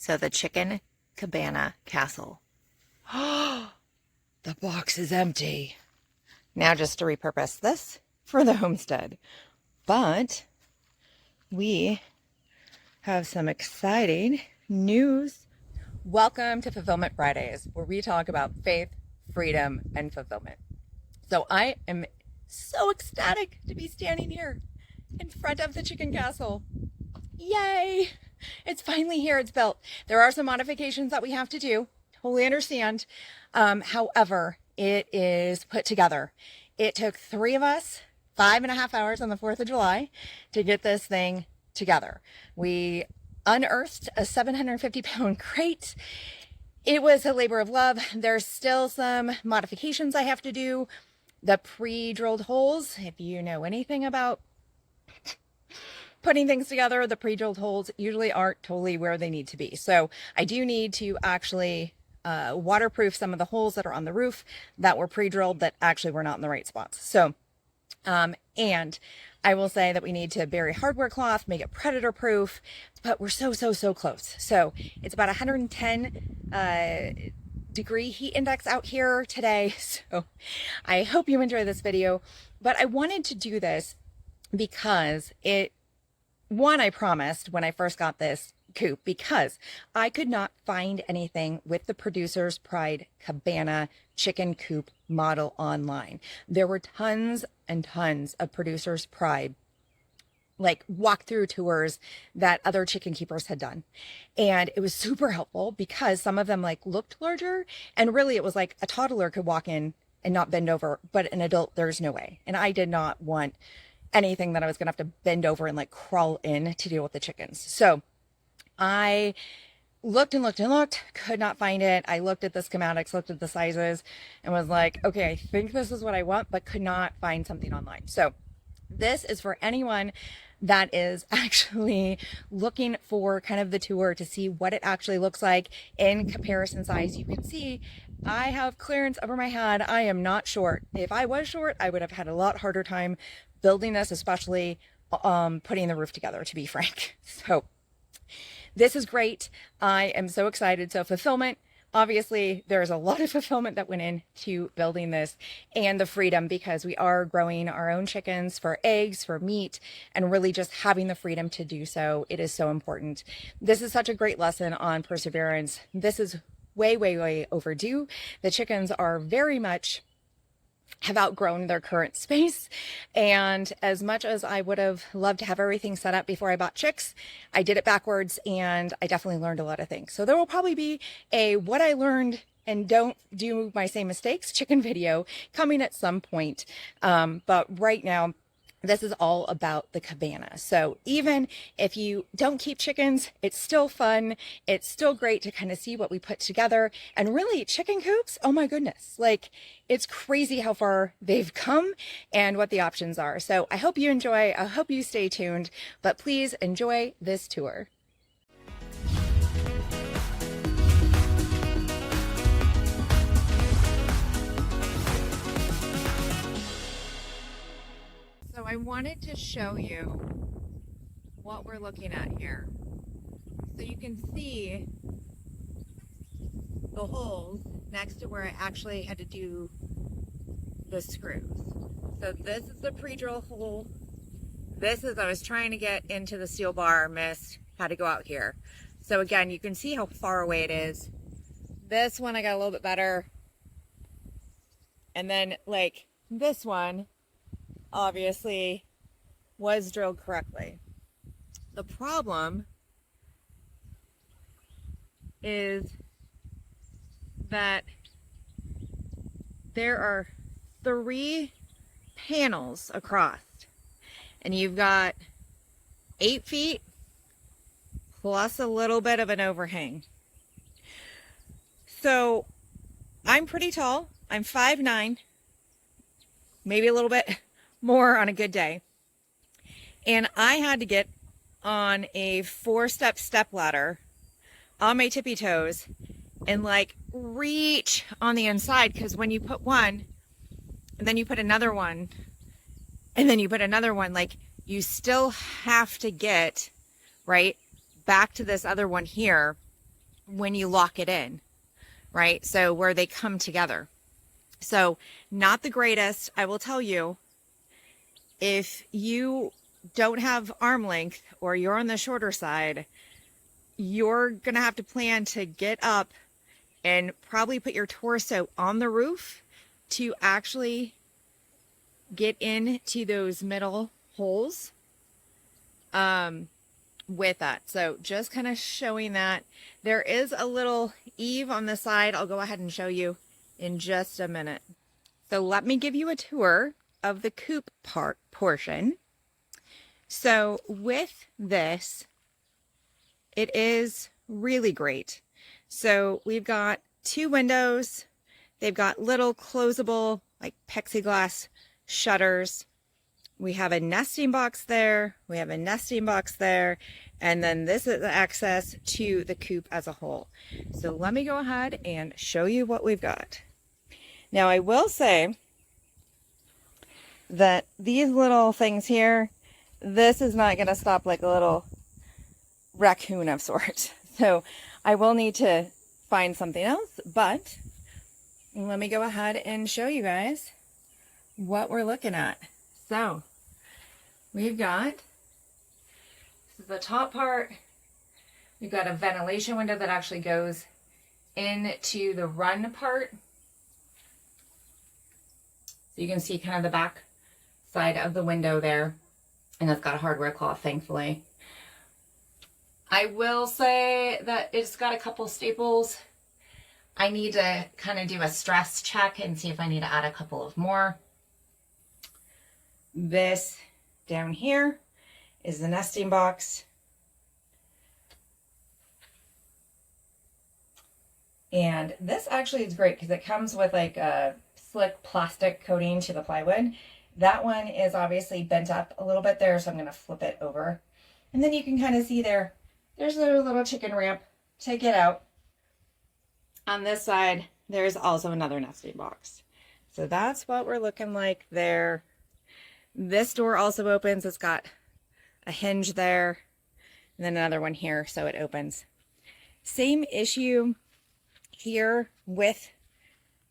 So the chicken cabana castle. The box is empty. Now just to repurpose this for the homestead. But we have some exciting news. Welcome to Fulfillment Fridays, where we talk about faith, freedom, and fulfillment. So I am so ecstatic to be standing here in front of the chicken castle. Yay! It's finally here. It's built. There are some modifications that we have to do. Totally understand. However, it is put together. It took 3 of us 5.5 hours on the 4th of July to get this thing together. We unearthed a 750-pound crate. It was a labor of love. There's still some modifications I have to do. The pre-drilled holes, if you know anything about putting things together, the pre-drilled holes usually aren't totally where they need to be. So I do need to actually waterproof some of the holes that are on the roof that were pre-drilled that actually were not in the right spots. So, and I will say that we need to bury hardware cloth, make it predator proof, but we're so close. So it's about 110 degree heat index out here today. So I hope you enjoy this video, but I wanted to do this because I promised when I first got this coop, because I could not find anything with the Producer's Pride Cabana chicken coop model online. There were tons and tons of Producer's Pride like walkthrough tours that other chicken keepers had done. And it was super helpful because some of them like looked larger, and really it was like a toddler could walk in and not bend over, but an adult, there's no way. And I did not want anything that I was gonna have to bend over and like crawl in to deal with the chickens. So I looked and looked and looked, could not find it. I looked at the schematics, looked at the sizes, and was like, okay, I think this is what I want, but could not find something online. So this is for anyone that is actually looking for kind of the tour to see what it actually looks like in comparison size. You can see I have clearance over my head. I am not short. If I was short, I would have had a lot harder time building this, especially putting the roof together, to be frank. So this is great. I am so excited. So fulfillment, obviously there's a lot of fulfillment that went into building this, and the freedom, because we are growing our own chickens for eggs, for meat, and really just having the freedom to do so. It is so important. This is such a great lesson on perseverance. This is way overdue. The chickens are very much have outgrown their current space. And as much as I would have loved to have everything set up before I bought chicks, I did it backwards, and I definitely learned a lot of things. So there will probably be a what I learned and don't do my same mistakes chicken video coming at some point. But right now, this is all about the cabana. So even if you don't keep chickens, it's still fun. It's still great to kind of see what we put together. And really, chicken coops, oh my goodness, like it's crazy how far they've come and what the options are. So I hope you enjoy. I hope you stay tuned, but please enjoy this tour. So I wanted to show you what we're looking at here. So you can see the holes next to where I actually had to do the screws. So this is the pre-drill hole. This is, I was trying to get into the steel bar, missed, had to go out here. So again, you can see how far away it is. This one I got a little bit better. And then like this one, obviously was drilled correctly. The problem is that there are 3 panels across, and you've got 8 feet plus a little bit of an overhang. So I'm pretty tall. I'm 5'9", maybe a little bit more on a good day. And I had to get on a 4-step step ladder on my tippy toes and like reach on the inside, because when you put one and then you put another one and then you put another one, like you still have to get right back to this other one here when you lock it in, right? So where they come together. So not the greatest, I will tell you. If you don't have arm length or you're on the shorter side, you're going to have to plan to get up and probably put your torso on the roof to actually get into those middle holes with that. So just kind of showing that. There is a little eave on the side. I'll go ahead and show you in just a minute. So let me give you a tour of the coop portion. So with this, it is really great. So we've got 2 windows. They've got little closable like plexiglass shutters. We have a nesting box there. We have a nesting box there. And then this is access to the coop as a whole. So let me go ahead and show you what we've got. Now I will say that these little things here, this is not going to stop like a little raccoon of sorts. So I will need to find something else, but let me go ahead and show you guys what we're looking at. So we've got, this is the top part. We've got a ventilation window that actually goes into the run part. So you can see kind of the back side of the window there. And it's got a hardware cloth, thankfully. I will say that it's got a couple staples. I need to kind of do a stress check and see if I need to add a couple of more. This down here is the nesting box. And this actually is great because it comes with like a slick plastic coating to the plywood. That one is obviously bent up a little bit there, so I'm going to flip it over. And then you can kind of see there's a little chicken ramp to get out. On this side, there's also another nesting box. So that's what we're looking like there. This door also opens. It's got a hinge there, and then another one here, so it opens. Same issue here with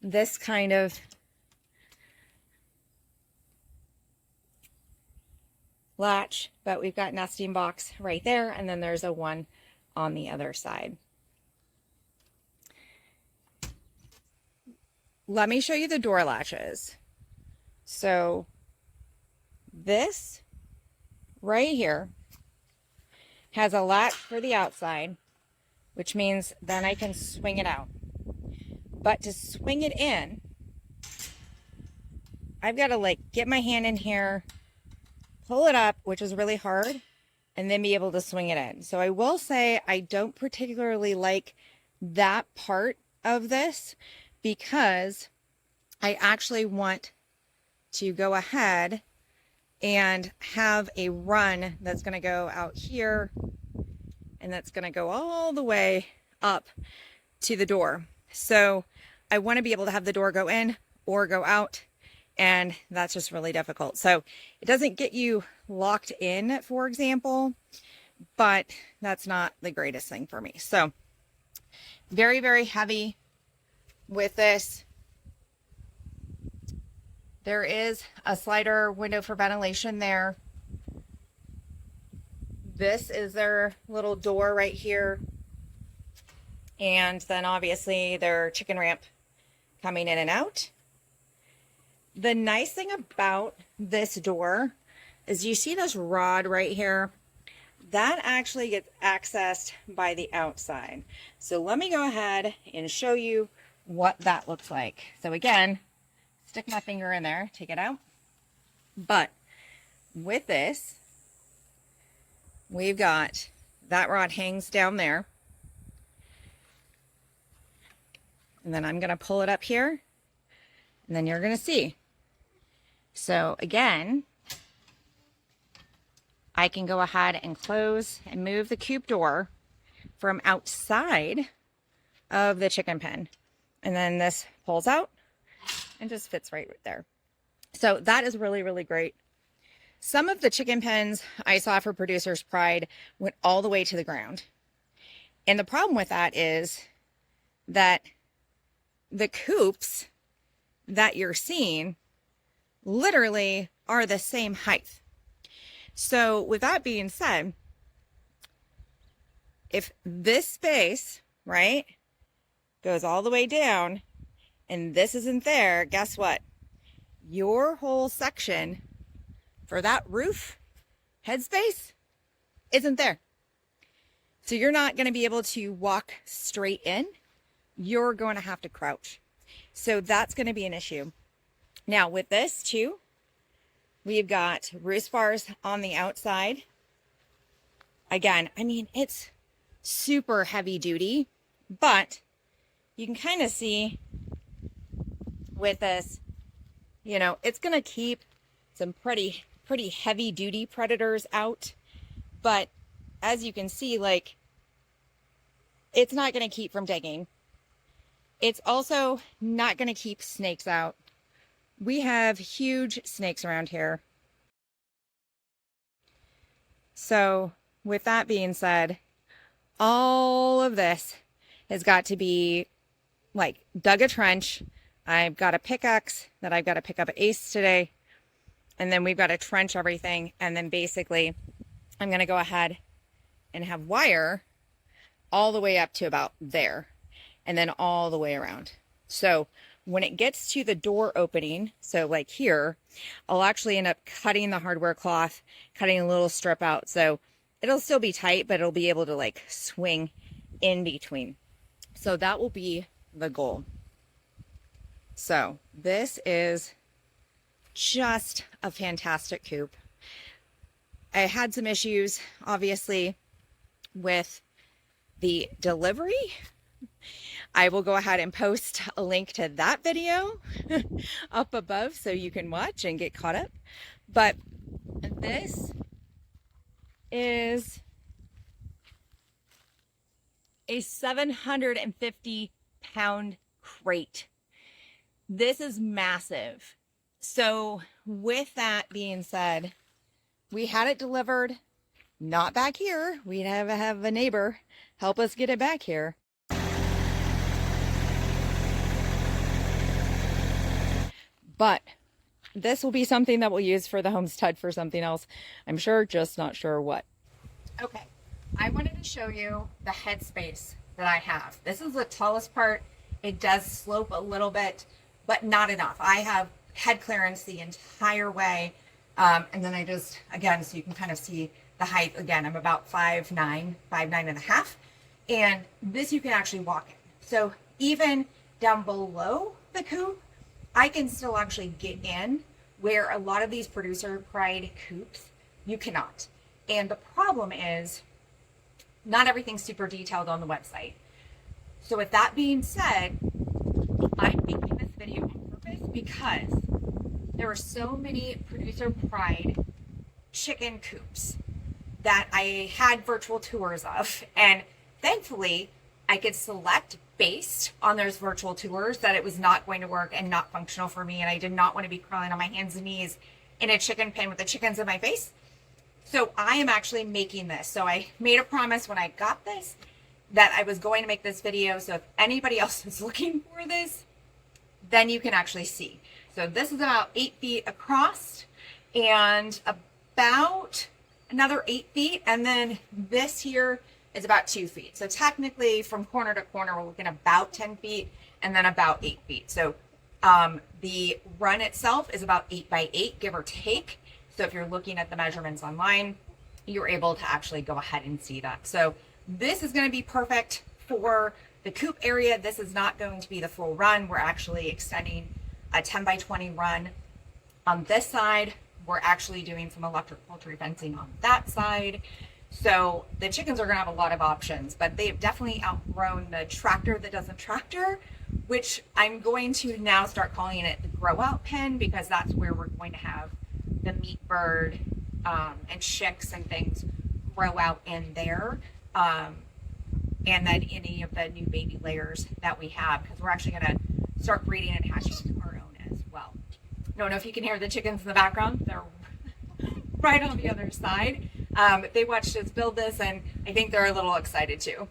this kind of latch, but we've got nesting box right there, and then there's a one on the other side. Let me show you the door latches. So this right here has a latch for the outside, which means then I can swing it out. But to swing it in, I've got to like get my hand in here, pull it up, which is really hard, and then be able to swing it in. So I will say I don't particularly like that part of this because I actually want to go ahead and have a run that's going to go out here and that's going to go all the way up to the door. So I want to be able to have the door go in or go out, and that's just really difficult. So it doesn't get you locked in, for example, but that's not the greatest thing for me. So very, very heavy with this. There is a slider window for ventilation there. This is their little door right here. And then obviously their chicken ramp coming in and out. The nice thing about this door is you see this rod right here? That actually gets accessed by the outside. So let me go ahead and show you what that looks like. So again, stick my finger in there, take it out. But with this, we've got that rod hangs down there. And then I'm going to pull it up here, and then you're going to see. So again, I can go ahead and close and move the coop door from outside of the chicken pen. And then this pulls out and just fits right there. So that is really, really great. Some of the chicken pens I saw for Producer's Pride went all the way to the ground. And the problem with that is that the coops that you're seeing literally are the same height. So with that being said, if this space, right, goes all the way down and this isn't there, guess what? Your whole section for that roof headspace isn't there. So you're not going to be able to walk straight in. You're going to have to crouch. So that's going to be an issue. Now with this too, we've got roof bars on the outside. Again, I mean, it's super heavy duty, but you can kind of see with this, you know, it's going to keep some pretty heavy duty predators out. But as you can see, like, it's not going to keep from digging. It's also not going to keep snakes out. We have huge snakes around here. So with that being said, all of this has got to be like dug a trench. I've got a pickaxe that I've got to pick up at Ace today. And then we've got to trench everything. And then basically I'm going to go ahead and have wire all the way up to about there and then all the way around. So when it gets to the door opening, so like here, I'll actually end up cutting the hardware cloth, cutting a little strip out. So it'll still be tight, but it'll be able to like swing in between. So that will be the goal. So this is just a fantastic coop. I had some issues, obviously, with the delivery. I will go ahead and post a link to that video up above so you can watch and get caught up. But this is a 750-pound crate. This is massive. So with that being said, we had it delivered, not back here. We'd have a neighbor help us get it back here. But this will be something that we'll use for the homestead for something else. I'm sure, just not sure what. Okay, I wanted to show you the headspace that I have. This is the tallest part. It does slope a little bit, but not enough. I have head clearance the entire way. And then I just, again, so you can kind of see the height. Again, I'm about 5'9", 5'9.5". And this you can actually walk in. So even down below the coop, I can still actually get in, where a lot of these producer pride coops, you cannot. And the problem is not everything's super detailed on the website. So with that being said, I'm making this video on purpose because there are so many producer pride chicken coops that I had virtual tours of. And thankfully I could select based on those virtual tours that it was not going to work and not functional for me. And I did not want to be crawling on my hands and knees in a chicken pen with the chickens in my face. So I am actually making this. So I made a promise when I got this that I was going to make this video. So if anybody else is looking for this, then you can actually see. So this is about 8 feet across and about another 8 feet. And then this here is about 2 feet. So technically from corner to corner, we're looking about 10 feet and then about 8 feet. So the run itself is about 8 by 8, give or take. So if you're looking at the measurements online, you're able to actually go ahead and see that. So this is going to be perfect for the coop area. This is not going to be the full run. We're actually extending a 10 by 20 run on this side. We're actually doing some electric poultry fencing on that side. So the chickens are going to have a lot of options, but they've definitely outgrown the tractor that doesn't tractor, which I'm going to now start calling it the grow out pen, because that's where we're going to have the meat bird and chicks and things grow out in there. And then any of the new baby layers that we have, because we're actually going to start breeding and hatching our own as well. I don't know if you can hear the chickens in the background. They're right on the other side. They watched us build this, and I think they're a little excited too.